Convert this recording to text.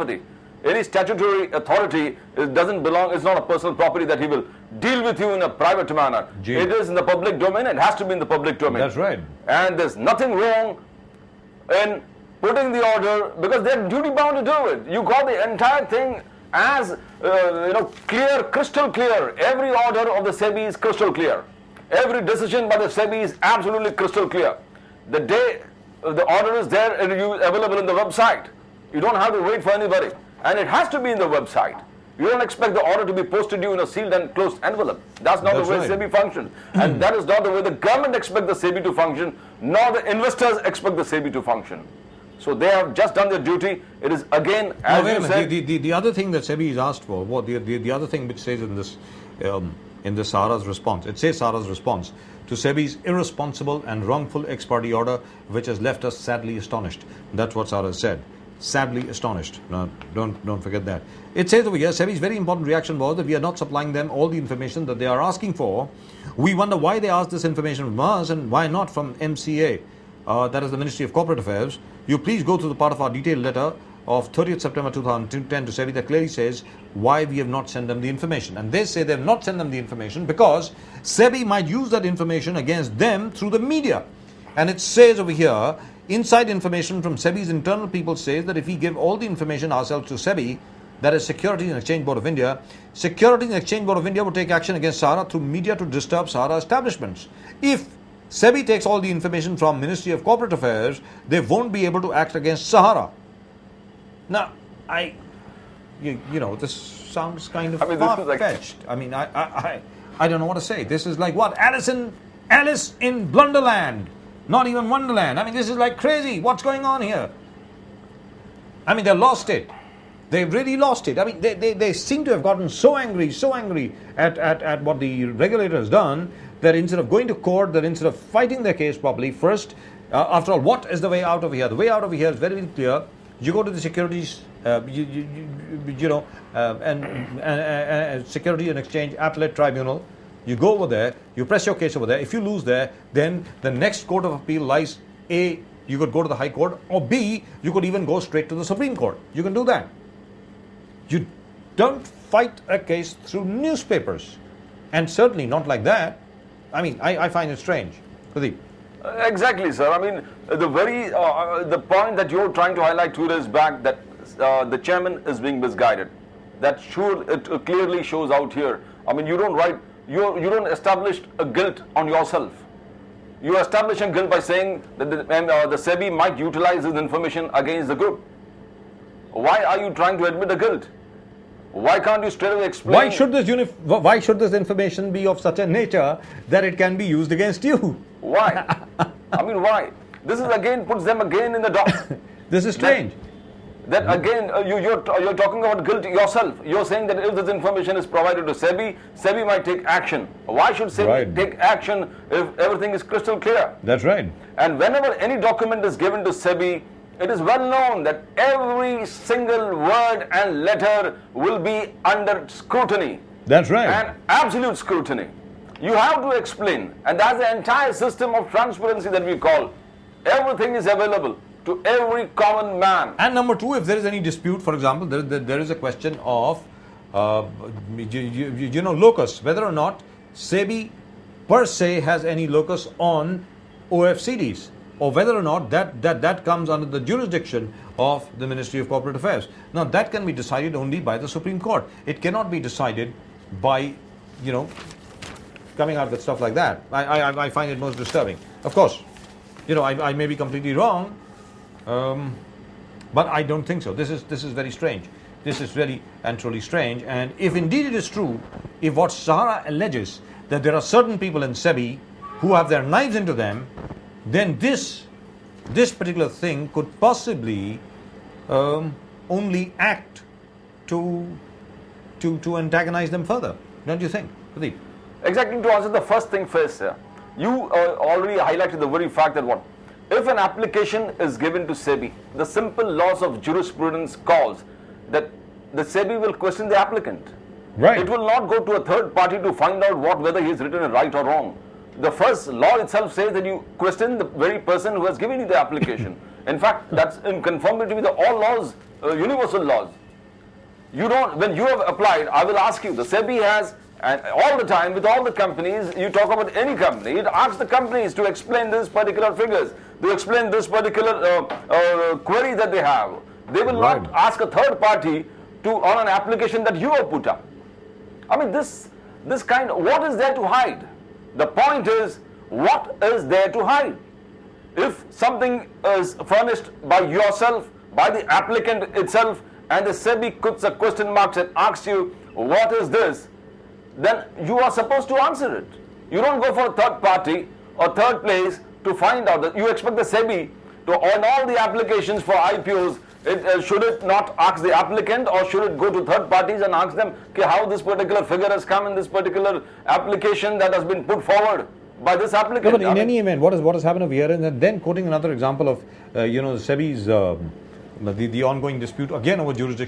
property. Any statutory authority doesn't belong, it's not a personal property that he will deal with you in a private manner. Gee. It is in the public domain, it has to be in the public domain. That's right. And there's nothing wrong in putting the order, because they're duty bound to do it. You got the entire thing as clear, crystal clear. Every order of the SEBI is crystal clear. Every decision by the SEBI is absolutely crystal clear. The day the order is there and available in the website, you don't have to wait for anybody. And it has to be in the website. You don't expect the order to be posted to you in a sealed and closed envelope. That's not the way SEBI functions. And that is not the way the government expects the SEBI to function, nor the investors expect the SEBI to function. So they have just done their duty. It is again, as you said... The other thing that SEBI is asked for, the other thing which says in this Sahara's response, it says Sahara's response to SEBI's irresponsible and wrongful ex parte order, which has left us sadly astonished. That's what Sahara said. Sadly astonished. No, don't forget that. It says over here, SEBI's very important reaction was that we are not supplying them all the information that they are asking for. We wonder why they asked this information from us and why not from MCA. That is the Ministry of Corporate Affairs. You please go to the part of our detailed letter of 30th September 2010 to SEBI that clearly says why we have not sent them the information. And they say they have not sent them the information because SEBI might use that information against them through the media. And it says over here, inside information from SEBI's internal people says that if we give all the information ourselves to SEBI, that is Securities and Exchange Board of India, Securities and Exchange Board of India would take action against Sahara through media to disturb Sahara establishments. If SEBI takes all the information from Ministry of Corporate Affairs, they won't be able to act against Sahara. Now, this sounds kind of far-fetched. I mean, I don't know what to say. This is like what? Alice in Blunderland. Not even Wonderland. I mean, this is like crazy. What's going on here? I mean, they lost it. They really lost it. I mean, they seem to have gotten so angry at what the regulator has done, that instead of going to court, that instead of fighting their case properly, first, after all, what is the way out of here? The way out of here is very, very clear. You go to the Securities, Security and Exchange Appellate Tribunal. You go over there, you press your case over there. If you lose there, then the next court of appeal lies A, you could go to the High Court, or B, you could even go straight to the Supreme Court. You can do that. You don't fight a case through newspapers, and certainly not like that. I mean, I find it strange. Pradeep. Exactly, sir. I mean, the point that you're trying to highlight 2 days back, that the chairman is being misguided. That it clearly shows out here. I mean, you don't establish a guilt on yourself. You establish a guilt by saying that the SEBI might utilize this information against the group. Why are you trying to admit the guilt? Why can't you straight away explain? Why should this information be of such a nature that it can be used against you? Why? I mean, why? This is again puts them again in the dock. This is strange. That again, you're talking about guilt yourself. You're saying that if this information is provided to SEBI, SEBI might take action. Why should SEBI take action if everything is crystal clear? That's right. And whenever any document is given to SEBI, it is well known that every single word and letter will be under scrutiny. That's right. And absolute scrutiny. You have to explain. And that's the entire system of transparency that we call. Everything is available to every common man. And number 2, if there is any dispute, for example, there is a question of, locus, whether or not SEBI per se has any locus on OFCDs, or whether or not that comes under the jurisdiction of the Ministry of Corporate Affairs. Now, that can be decided only by the Supreme Court. It cannot be decided by, coming out with stuff like that. I find it most disturbing. Of course, I may be completely wrong, but I don't think so. This is very strange. This is really and truly strange. And if indeed it is true, if what Sahara alleges, that there are certain people in SEBI who have their knives into them, then this particular thing could possibly only act to antagonize them further. Don't you think, Pradeep? Exactly. To answer the first thing first, sir, you already highlighted the very fact that if an application is given to SEBI, the simple laws of jurisprudence calls that the SEBI will question the applicant. Right. It will not go to a third party to find out whether he has written it right or wrong. The first law itself says that you question the very person who has given you the application. In fact, that's in conformity with all laws, universal laws. You don't, when you have applied, I will ask you, the SEBI has, and all the time with all the companies, you talk about any company, it asks the companies to explain this particular figures, to explain this particular query that they have. They will Right. not ask a third party on an application that you have put up. I mean, this kind of, what is there to hide? The point is, what is there to hide? If something is furnished by yourself, by the applicant itself, and the SEBI puts a question mark and asks you, what is this? Then you are supposed to answer it. You don't go for a third party or third place to find out. That you expect the SEBI to, on all the applications for IPOs, should it not ask the applicant, or should it go to third parties and ask them how this particular figure has come in this particular application that has been put forward by this applicant? No, but in any event, what has happened over here, and then quoting another example of SEBI's the ongoing dispute again over jurisdiction.